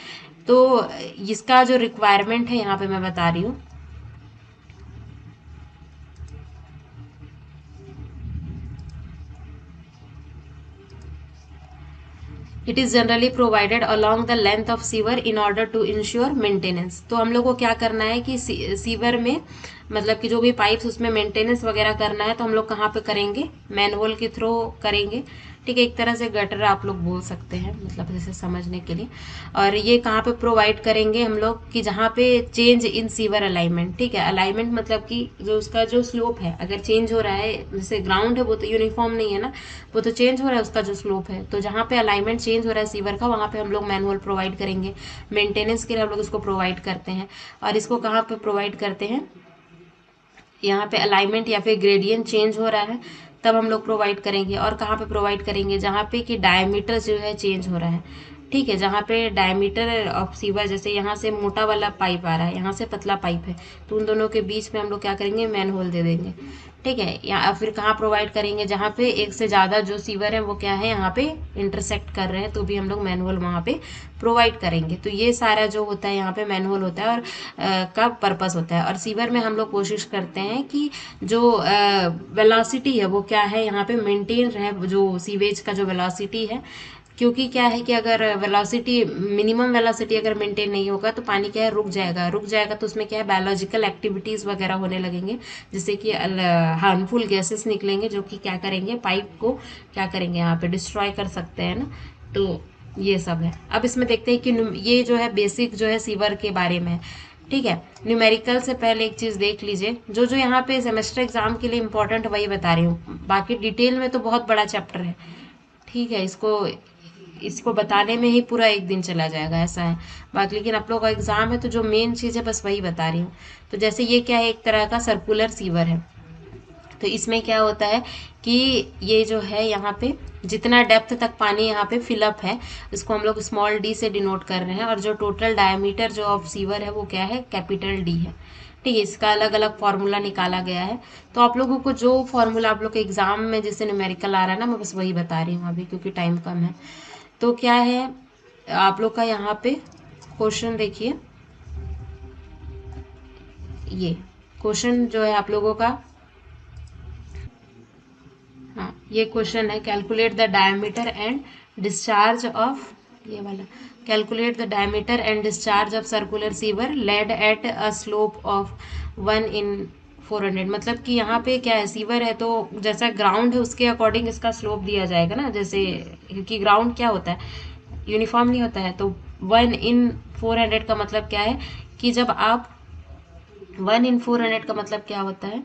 [SPEAKER 1] तो इसका जो रिक्वायरमेंट है यहाँ पे मैं बता रही हूँ। It is generally provided along the length of sewer in order to ensure maintenance. तो हम लोग को क्या करना है कि सीवर में मतलब कि जो भी पाइप्स उसमें मेंटेनेंस वगैरह करना है तो हम लोग कहाँ पे करेंगे, मैनहोल के थ्रू करेंगे। ठीक है, एक तरह से गटर आप लोग बोल सकते हैं, मतलब जैसे समझने के लिए। और ये कहाँ पे प्रोवाइड करेंगे हम लोग कि जहाँ पे चेंज इन सीवर अलाइनमेंट, ठीक है। अलाइनमेंट मतलब कि जो उसका जो स्लोप है अगर चेंज हो रहा है, जैसे ग्राउंड है वो तो यूनिफॉर्म नहीं है ना, वो तो चेंज हो रहा है उसका जो स्लोप है, तो जहाँ पे अलाइनमेंट चेंज हो रहा है सीवर का वहाँ पे हम लोग मैनुअल प्रोवाइड करेंगे। मेंटेनेंस के लिए हम लोग इसको प्रोवाइड करते हैं। और इसको कहाँ पे प्रोवाइड करते हैं, यहाँ पे अलाइनमेंट या फिर ग्रेडियंट चेंज हो रहा है तब हम लोग प्रोवाइड करेंगे। और कहाँ पे प्रोवाइड करेंगे, जहाँ पे कि डायमीटर जो है चेंज हो रहा है, ठीक है। जहाँ पे डायमीटर ऑफ सीवर, जैसे यहाँ से मोटा वाला पाइप आ रहा है, यहाँ से पतला पाइप है, तो उन दोनों के बीच में हम लोग क्या करेंगे, मैन होल दे देंगे, ठीक है। या फिर कहाँ प्रोवाइड करेंगे, जहाँ पे एक से ज़्यादा जो सीवर है वो क्या है यहाँ पे इंटरसेक्ट कर रहे हैं, तो भी हम लोग मैनुअल वहाँ पे प्रोवाइड करेंगे। तो ये सारा जो होता है यहाँ पे मैनुअल होता है और का पर्पस होता है। और सीवर में हम लोग कोशिश करते हैं कि जो वेलोसिटी है वो क्या है यहाँ पे मेंटेन रहे, जो सीवेज का जो वेलोसिटी है। क्योंकि क्या है कि अगर वेलोसिटी, मिनिमम वेलोसिटी अगर मेंटेन नहीं होगा तो पानी क्या है, रुक जाएगा तो उसमें क्या है, बायोलॉजिकल एक्टिविटीज़ वगैरह होने लगेंगे, जिससे कि हार्मफुल गैसेस निकलेंगे जो कि क्या करेंगे, पाइप को क्या करेंगे, यहाँ पे डिस्ट्रॉय कर सकते हैं ना। तो ये सब है। अब इसमें देखते हैं कि ये जो है बेसिक जो है सीवर के बारे में है, ठीक है। न्यूमेरिकल से पहले एक चीज़ देख लीजिए, जो जो यहाँ पे सेमेस्टर एग्जाम के लिए इंपॉर्टेंट वही बता रही हूँ, बाकी डिटेल में तो बहुत बड़ा चैप्टर है, ठीक है। इसको इसको बताने में ही पूरा एक दिन चला जाएगा, ऐसा है बात। लेकिन आप लोग का एग्जाम है तो जो मेन चीज़ है बस वही बता रही हूँ। तो जैसे ये क्या है, एक तरह का सर्कुलर सीवर है। तो इसमें क्या होता है कि ये जो है यहाँ पे जितना डेप्थ तक पानी यहाँ पे फिलअप है, इसको हम लोग स्मॉल डी से डिनोट कर रहे हैं। और जो टोटल डायमीटर जो ऑफ सीवर है वो क्या है, कैपिटल डी है, ठीक है। इसका अलग अलग फार्मूला निकाला गया है। तो आप लोगों को जो फार्मूला आप लोग के एग्जाम में जैसे न्यूमेरिकल आ रहा है ना, मैं बस वही बता रही हूँ अभी, क्योंकि टाइम कम है। तो क्या है आप लोग का यहाँ पे क्वेश्चन देखिए, ये क्वेश्चन जो है आप लोगों का, हाँ ये क्वेश्चन है, calculate the diameter and discharge of, ये वाला, calculate the diameter and discharge of circular sewer laid at a slope of 1/400। मतलब कि यहाँ पे क्या है, सीवर है तो जैसा ग्राउंड है उसके अकॉर्डिंग इसका स्लोप दिया जाएगा ना, जैसे क्योंकि ग्राउंड क्या होता है, यूनिफॉर्म नहीं होता है। तो 1/400 का मतलब क्या है कि जब आप 1/400 का मतलब क्या होता है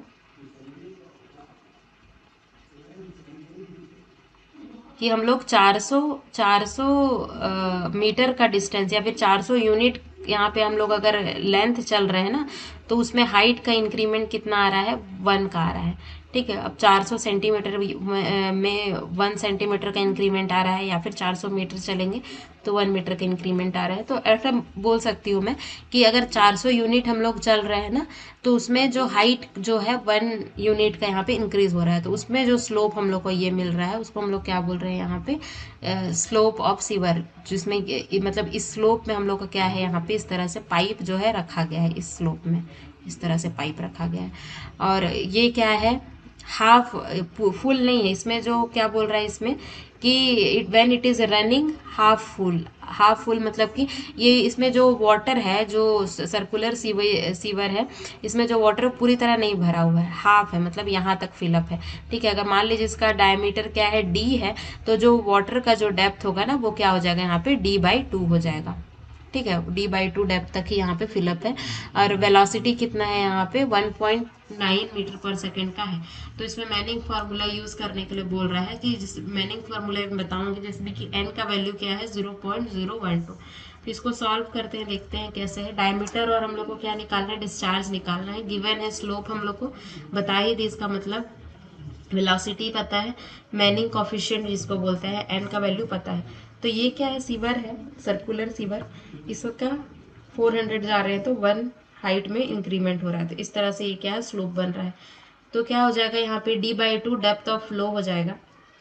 [SPEAKER 1] कि हम लोग 400 मीटर का डिस्टेंस या फिर 400 यूनिट यहाँ पे हम लोग अगर लेंथ चल रहे हैं ना, तो उसमें हाइट का इंक्रीमेंट कितना आ रहा है, 1 का आ रहा है, ठीक है। अब 400 सेंटीमीटर में 1 सेंटीमीटर का इंक्रीमेंट आ रहा है, या फिर 400 मीटर चलेंगे तो 1 मीटर का इंक्रीमेंट आ रहा है। तो ऐसा बोल सकती हूँ मैं कि अगर 400 यूनिट हम लोग चल रहे हैं ना, तो उसमें जो हाइट जो है 1 यूनिट का यहाँ पे इंक्रीज हो रहा है, तो उसमें जो स्लोप हम लोग को ये मिल रहा है उसको हम लोग क्या बोल रहे हैं यहाँ पे, स्लोप ऑफ सीवर। जिसमें मतलब इस स्लोप में हम लोग का क्या है, यहाँ पे इस तरह से पाइप जो है रखा गया है, इस स्लोप में इस तरह से पाइप रखा गया है। और ये क्या है, हाफ फुल नहीं है इसमें, जो क्या बोल रहा है इसमें कि when it is running half full, half full मतलब कि ये इसमें जो वाटर है, जो सर्कुलर सीवर है, इसमें जो वाटर पूरी तरह नहीं भरा हुआ है, हाफ है, मतलब यहाँ तक फिलअप है, ठीक है। अगर मान लीजिए इसका डायमीटर क्या है, डी है, तो जो वाटर का जो डेप्थ होगा ना वो क्या हो जाएगा, यहाँ पे d/2 हो जाएगा, ठीक है। d/2 डेप्थ तक ही यहाँ पे फिलअप है। और वेलोसिटी कितना है यहाँ पे, 1.9 मीटर पर सेकेंड का है। तो इसमें मैनिंग फार्मूला यूज करने के लिए बोल रहा है, कि जिस मैनिंग फार्मूला में बताऊंगी, जैसे कि n का वैल्यू क्या है, 0.012। तो इसको सॉल्व करते हैं, देखते हैं कैसे है। डायमीटर और हम लोग को क्या निकालना है, डिस्चार्ज निकालना है। गिवन है स्लोप हम लोग को बता ही दी, इसका मतलब वेलोसिटी पता है, मैनिंग कॉफिशिएंट जिसको बोलते हैं, एन का वैल्यू पता है। तो ये क्या है, सीवर है, सर्कुलर सीवर, इसका 400 जा रहे हैं तो 1 हाइट में इंक्रीमेंट हो रहा है, तो इस तरह से ये क्या है, स्लोप बन रहा है। तो क्या हो जाएगा यहाँ पे, d/2 डेप्थ ऑफ फ्लो हो जाएगा,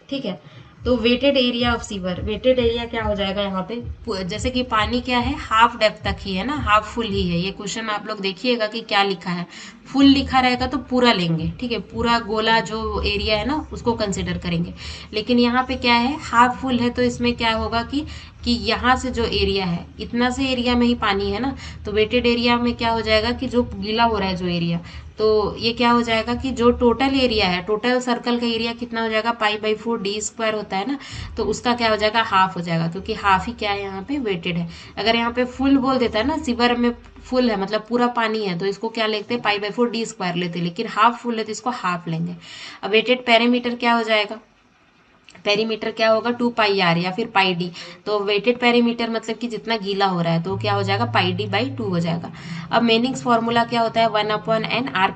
[SPEAKER 1] ठीक है। तो wetted area of sewer, wetted area क्या हो जाएगा यहाँ पे, जैसे कि पानी क्या है, हाफ डेप्थ तक ही है ना, हाफ फुल ही है। ये क्वेश्चन में आप लोग देखिएगा कि क्या लिखा है, फुल लिखा रहेगा तो पूरा लेंगे, ठीक है, पूरा गोला जो एरिया है ना उसको कंसिडर करेंगे। लेकिन यहाँ पे क्या है, हाफ फुल है, तो इसमें क्या होगा कि यहाँ से जो एरिया है इतना से एरिया में ही पानी है ना, तो वेटेड एरिया में क्या हो जाएगा कि जो गीला हो रहा है जो एरिया, तो ये क्या हो जाएगा कि जो टोटल एरिया है, टोटल सर्कल का एरिया कितना हो जाएगा, पाई/4 डी स्क्वायर होता है ना, तो उसका क्या हो जाएगा, हाफ हो जाएगा, क्योंकि हाफ ही क्या है यहाँ पे वेटेड है। अगर यहाँ पे फुल बोल देता है ना, सिवर में फुल है मतलब पूरा पानी है, तो इसको क्या लेते हैं, पाई/4 डी स्क्वायर लेते हैं, लेकिन हाफ फुल है तो इसको हाफ लेंगे। अब वेटेड पेरीमीटर क्या हो जाएगा, पेरीमीटर क्या होगा, 2πr या फिर पाई डी। तो वेटेड पेरीमीटर मतलब कि जितना गीला हो रहा है तो क्या हो जाएगा, πd/2 हो जाएगा। अब मेनिंग्स फॉर्मूला क्या होता है, 1/n r⁴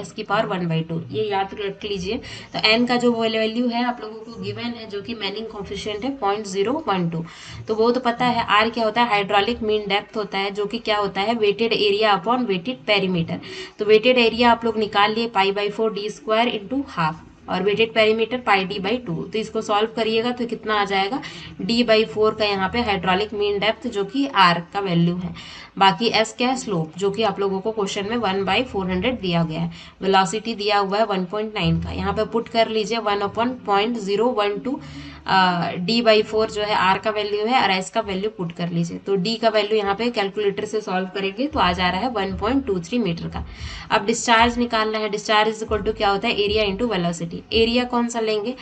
[SPEAKER 1] s की पावर 1/2, ये याद रख लीजिए। तो n का जो वैल्यू है आप लोगों को गिवन है, जो कि मेनिंग कॉफिशिएंट है 0.012, तो वो तो पता है। r क्या होता है, हाइड्रोलिक मीन डेप्थ होता है, जो कि क्या होता है, wetted area upon wetted perimeter. तो वेटेड एरिया आप लोग निकाल लिए, पाई/4 डी स्क्वायर इंटू हाफ, और वेटेड पेरीमीटर πd/2। तो इसको सॉल्व करिएगा तो कितना आ जाएगा, d/4 का यहाँ पे हाइड्रोलिक मीन डेप्थ जो कि r का वैल्यू है। बाकी s क्या है, स्लोप, जो कि आप लोगों को क्वेश्चन में 1/400 दिया गया है। वेलोसिटी दिया हुआ है 1.9 का, यहाँ पे पुट कर लीजिए 1/0.012, d/4 जो है r का वैल्यू है, और s का वैल्यू पुट कर लीजिए। तो d का वैल्यू यहाँ पे कैलकुलेटर से सॉल्व करेंगे तो आ जा रहा है 1.23 मीटर का। अब डिस्चार्ज निकालना है, डिस्चार्ज इज इक्वल टू क्या होता है, एरिया इंटू वेलोसिटी। एरिया कौन सा लेंगे,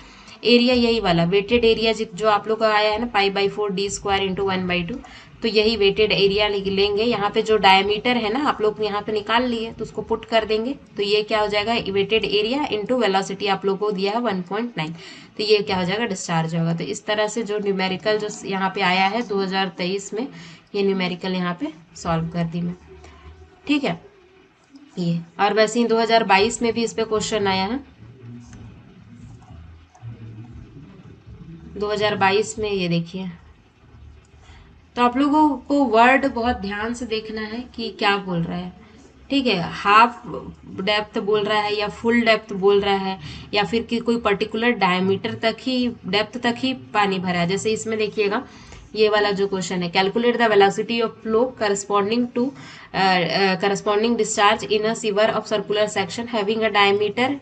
[SPEAKER 1] एरिया यही वाला वेटेड एरिया जो आप लोग का आया है ना, पाई/4 डी स्क्वायर इंटू 1/2, तो यही वेटेड एरिया लेंगे। यहाँ पे जो डायमीटर है ना आप लोग यहाँ पे निकाल लिए, तो उसको पुट कर देंगे, तो ये क्या हो जाएगा, वेटेड एरिया इंटू वेलोसिटी आप लोग को दिया है 1.9, तो ये क्या हो जाएगा, डिस्चार्ज होगा। तो इस तरह से जो न्यूमेरिकल जो यहाँ पे आया है 2023 में, ये न्यूमेरिकल यहाँ पे सॉल्व कर दी मैं, ठीक है ये। और वैसे ही 2022 में भी इस पे क्वेश्चन आया है, 2022 में, ये देखिए। तो आप लोगों को वर्ड बहुत ध्यान से देखना है कि क्या बोल रहा है, ठीक है, हाफ डेप्थ बोल रहा है या फुल डेप्थ बोल रहा है, या फिर कि कोई पर्टिकुलर डायमीटर तक ही, डेप्थ तक ही पानी भरा है। जैसे इसमें देखिएगा, ये वाला जो क्वेश्चन है, calculate the velocity of flow corresponding discharge in a sewer of circular section having a diameter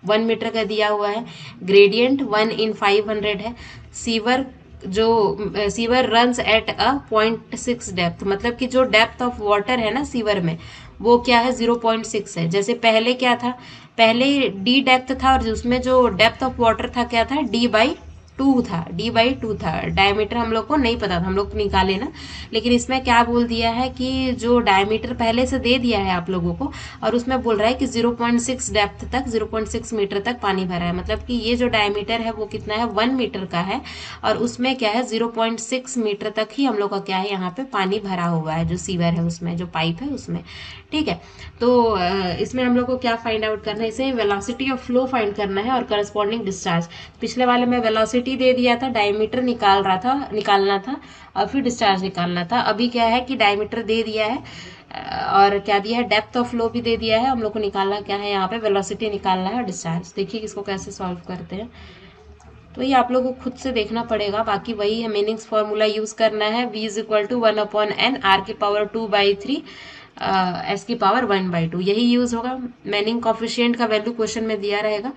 [SPEAKER 1] 1 metre का दिया हुआ है, ग्रेडियंट 1/500 है, sewer sewer runs at a 0.6 depth, मतलब कि जो डेप्थ ऑफ वाटर है ना सीवर में, वो क्या है, 0.6 है। जैसे पहले क्या था, पहले डी डेप्थ था, और उसमें जो डेप्थ ऑफ वाटर था क्या था, d/2 था, d/2 था। डायमीटर हम लोग को नहीं पता था, हम लोग निकाले ना, लेकिन इसमें क्या बोल दिया है कि जो डायमीटर पहले से दे दिया है आप लोगों को, और उसमें बोल रहा है कि 0.6 डेप्थ तक, 0.6 मीटर तक पानी भरा है, मतलब कि ये जो डायमीटर है वो कितना है, 1 मीटर का है, और उसमें क्या है, 0.6 मीटर तक ही हम लोग का क्या है, यहाँ पे पानी भरा हुआ है, जो सीवर है उसमें, जो पाइप है उसमें, ठीक है। तो इसमें हम लोग को क्या फाइंड आउट करना है, इसे वेलोसिटी ऑफ फ्लो फाइंड करना है, और करस्पॉन्डिंग डिस्चार्ज। पिछले वाले में वेलोसिटी दे दिया था, डायमीटर निकालना था, और फिर डिस्चार्ज निकालना था। अभी क्या है कि डायमीटर दे दिया है, और क्या दिया है, डेप्थ ऑफ फ्लो भी दे दिया है, हम लोग को निकालना क्या है, यहाँ पे वेलोसिटी निकालना है और डिस्चार्ज। देखिए इसको कैसे सॉल्व करते हैं, तो ये आप लोगों को खुद से देखना पड़ेगा, बाकी वही है, मीनिंग्स फॉर्मूला यूज करना है, v is equal to 1/n r⁴ s की पावर 1/2, यही यूज होगा। मेनिंग कॉफिशिएंट का वैल्यू क्वेश्चन में दिया रहेगा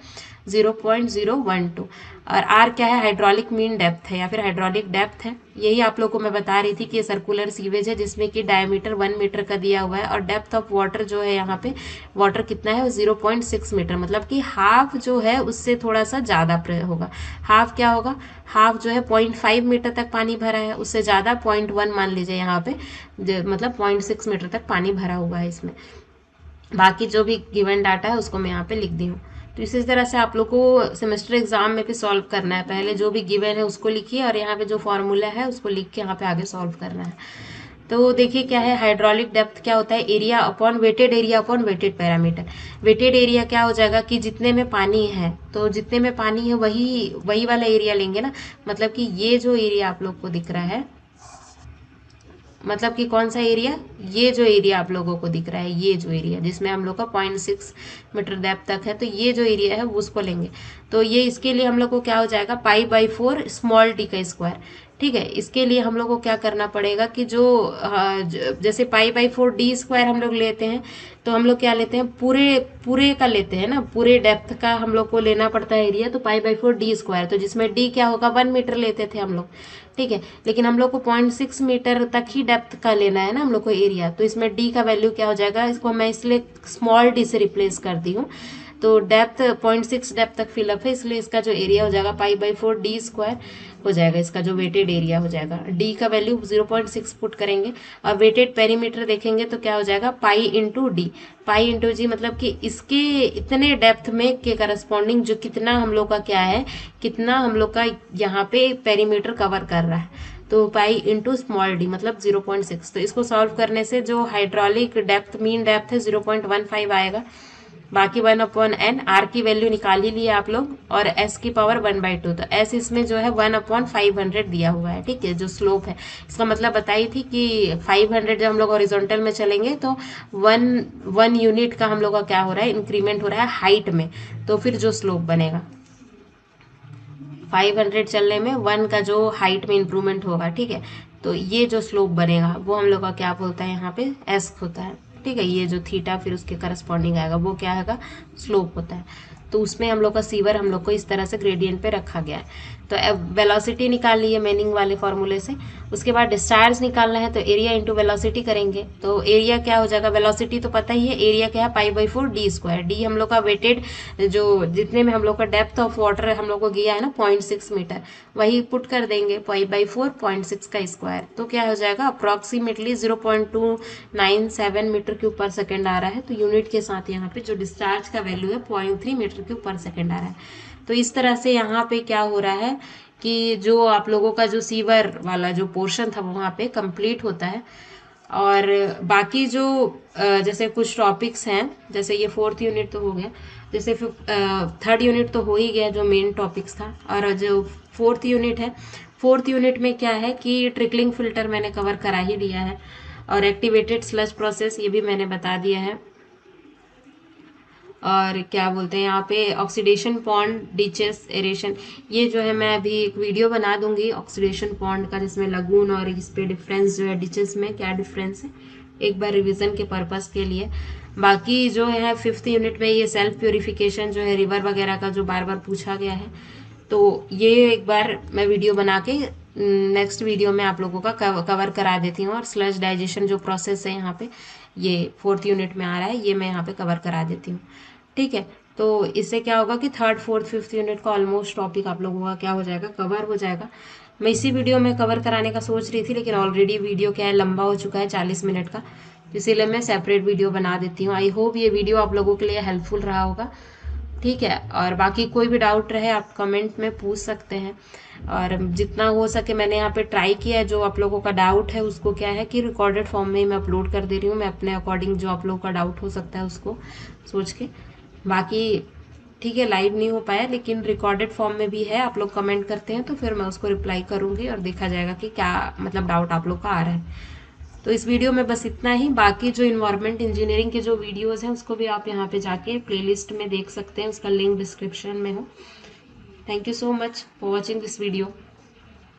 [SPEAKER 1] 0.012, और r क्या है, हाइड्रोलिक मीन डेप्थ है या फिर हाइड्रोलिक डेप्थ है। यही आप लोग को मैं बता रही थी कि ये सर्कुलर सीवेज है, जिसमें कि डायमीटर 1 मीटर का दिया हुआ है, और डेप्थ ऑफ वाटर जो है यहाँ पे, वाटर कितना है, 0.6 मीटर, मतलब कि हाफ जो है उससे थोड़ा सा ज़्यादा होगा। हाफ क्या होगा, हाफ जो है 0.5 मीटर तक पानी भरा है, उससे ज़्यादा 0.1 मान लीजिए यहाँ पे, मतलब 0.6 मीटर तक पानी भरा हुआ है इसमें। बाकी जो भी गिवन डाटा है उसको मैं यहाँ पे लिख दी हूँ। तो इसी तरह से आप लोग को सेमेस्टर एग्जाम में भी सॉल्व करना है, पहले जो भी गिवन है उसको लिखिए, और यहाँ पे जो फॉर्मूला है उसको लिख के यहाँ पे आगे सॉल्व करना है। तो देखिए क्या है, हाइड्रोलिक डेप्थ क्या होता है, area upon wetted area upon wetted parameter. Wetted area क्या हो जाएगा कि जितने में पानी है, तो जितने में पानी है वही वाला एरिया लेंगे ना, मतलब कि ये जो एरिया आप लोग को दिख रहा है, मतलब कि कौन सा एरिया, ये जो एरिया आप लोगों को दिख रहा है, ये जो एरिया जिसमें हम लोग का 0.6 मीटर डेप्थ तक है, तो ये जो एरिया है वो उसको लेंगे। तो ये इसके लिए हम लोग को क्या हो जाएगा, पाई/4 स्मॉल टी का स्क्वायर, ठीक है। इसके लिए हम लोग को क्या करना पड़ेगा कि जो जैसे पाई/4 डी स्क्वायर हम लोग लेते हैं, तो हम लोग क्या लेते हैं, पूरे पूरे का लेते हैं ना, पूरे डेप्थ का हम लोग को लेना पड़ता है एरिया, तो पाई/4 डी स्क्वायर, तो जिसमें डी क्या होगा, 1 मीटर लेते थे हम लोग, ठीक है। लेकिन हम लोग को 0.6 मीटर तक ही डेप्थ का लेना है ना हम लोग को एरिया, तो इसमें डी का वैल्यू क्या हो जाएगा, इसको मैं इसलिए स्मॉल डी से रिप्लेस कर दी हूँ। तो डेप्थ 0.6 डेप्थ तक फिलअप है, इसलिए इसका जो एरिया हो जाएगा पाई/4 डी स्क्वायर हो जाएगा, इसका जो वेटेड एरिया हो जाएगा। डी का वैल्यू 0.6 पुट करेंगे और वेटेड पेरीमीटर देखेंगे तो क्या हो जाएगा, pi into D. Pi into G मतलब कि इसके इतने डेप्थ में के करस्पॉन्डिंग जो कितना हम लोग का क्या है, कितना हम लोग का यहाँ पे पेरीमीटर कवर कर रहा है, तो पाई इंटू स्मॉल डी मतलब 0.6। तो इसको सॉल्व करने से जो हाइड्रोलिक डेप्थ मीन डेप्थ है 0.15 आएगा। बाकी 1/n, आर की वैल्यू निकाल ही लिए आप लोग, और एस की पावर 1/2। तो एस इसमें जो है 1/500 दिया हुआ है, ठीक है, जो स्लोप है। इसका मतलब बताई थी कि 500 जब हम लोग हॉरिजॉन्टल में चलेंगे तो वन यूनिट का हम लोग का क्या हो रहा है, इंक्रीमेंट हो रहा है हाइट में, तो फिर जो स्लोप बनेगा 500 चलने में 1 का जो हाइट में इंप्रूवमेंट होगा, ठीक है, तो ये जो स्लोप बनेगा वो हम लोग का क्या बोलता है, यहाँ पे एस होता है, ठीक है। ये जो थीटा फिर उसके करस्पॉन्डिंग आएगा वो क्या है, स्लोप होता है। तो उसमें हम लोग का सीवर हम लोग को इस तरह से ग्रेडियंट पे रखा गया है। तो वेलोसिटी निकाल ली है मेनिंग वाले फॉर्मूले से। उसके बाद डिस्चार्ज निकालना है, तो एरिया इंटू वेलोसिटी करेंगे, तो एरिया क्या हो जाएगा, वेलोसिटी तो पता ही है, एरिया क्या है, पाई/4 डी स्क्वायर। डी हम लोग का वेटेड जो जितने में हम लोग का डेप्थ ऑफ वाटर हम लोग को गया है ना 0.6 मीटर, वही पुट कर देंगे, पाई/4 0.6 का स्क्वायर, तो क्या हो जाएगा, अप्रॉक्सीमेटली 0.297 मीटर क्यूब पर सेकेंड आ रहा है। तो यूनिट के साथ यहाँ पे जो डिस्चार्ज का वैल्यू है 0.3 मीटर क्यूब पर सेकेंड आ रहा है। तो इस तरह से यहाँ पे क्या हो रहा है कि जो आप लोगों का जो सीवर वाला जो पोर्शन था वो वहाँ पे कंप्लीट होता है। और बाकी जो जैसे कुछ टॉपिक्स हैं, जैसे ये 4th यूनिट तो हो गया, जैसे 3rd यूनिट तो हो ही गया जो मेन टॉपिक्स था, और जो 4th यूनिट है, 4th यूनिट में क्या है कि ट्रिकलिंग फिल्टर मैंने कवर करा ही दिया है, और एक्टिवेटेड स्लज प्रोसेस ये भी मैंने बता दिया है, और क्या बोलते हैं यहाँ पे ऑक्सीडेशन पॉन्ड, डिचेस, एरेशन, ये जो है मैं अभी एक वीडियो बना दूंगी ऑक्सीडेशन पॉन्ड का, जिसमें लगून और इस पे डिफरेंस जो है डिचेस में क्या डिफरेंस है, एक बार रिवीजन के पर्पस के लिए। बाकी जो है 5th यूनिट में ये सेल्फ प्योरिफिकेशन जो है रिवर वगैरह का जो बार बार पूछा गया है, तो ये एक बार मैं वीडियो बना के नेक्स्ट वीडियो में आप लोगों का कवर करा देती हूँ। और स्लज डाइजेशन जो प्रोसेस है यहाँ पे ये 4th यूनिट में आ रहा है, ये मैं यहाँ पे कवर करा देती हूँ, ठीक है। तो इससे क्या होगा कि 3rd, 4th, 5th यूनिट का ऑलमोस्ट टॉपिक आप लोगों का क्या हो जाएगा, कवर हो जाएगा। मैं इसी वीडियो में कवर कराने का सोच रही थी, लेकिन ऑलरेडी वीडियो क्या है लंबा हो चुका है 40 मिनट का, तो इसीलिए मैं सेपरेट वीडियो बना देती हूँ। आई होप ये वीडियो आप लोगों के लिए हेल्पफुल रहा होगा, ठीक है। और बाकी कोई भी डाउट रहे आप कमेंट में पूछ सकते हैं, और जितना हो सके मैंने यहाँ पे ट्राई किया है, जो आप लोगों का डाउट है उसको क्या है कि रिकॉर्डेड फॉर्म में ही मैं अपलोड कर दे रही हूँ, मैं अपने अकॉर्डिंग जो आप लोगों का डाउट हो सकता है उसको सोच के। बाकी ठीक है, लाइव नहीं हो पाया लेकिन रिकॉर्डेड फॉर्म में भी है, आप लोग कमेंट करते हैं तो फिर मैं उसको रिप्लाई करूँगी और देखा जाएगा कि क्या मतलब डाउट आप लोग का आ रहा है। तो इस वीडियो में बस इतना ही। बाकी जो इन्वायरमेंट इंजीनियरिंग के जो वीडियोस हैं उसको भी आप यहाँ पे जाके प्लेलिस्ट में देख सकते हैं, उसका लिंक डिस्क्रिप्शन में हो। Thank you so much for watching this video.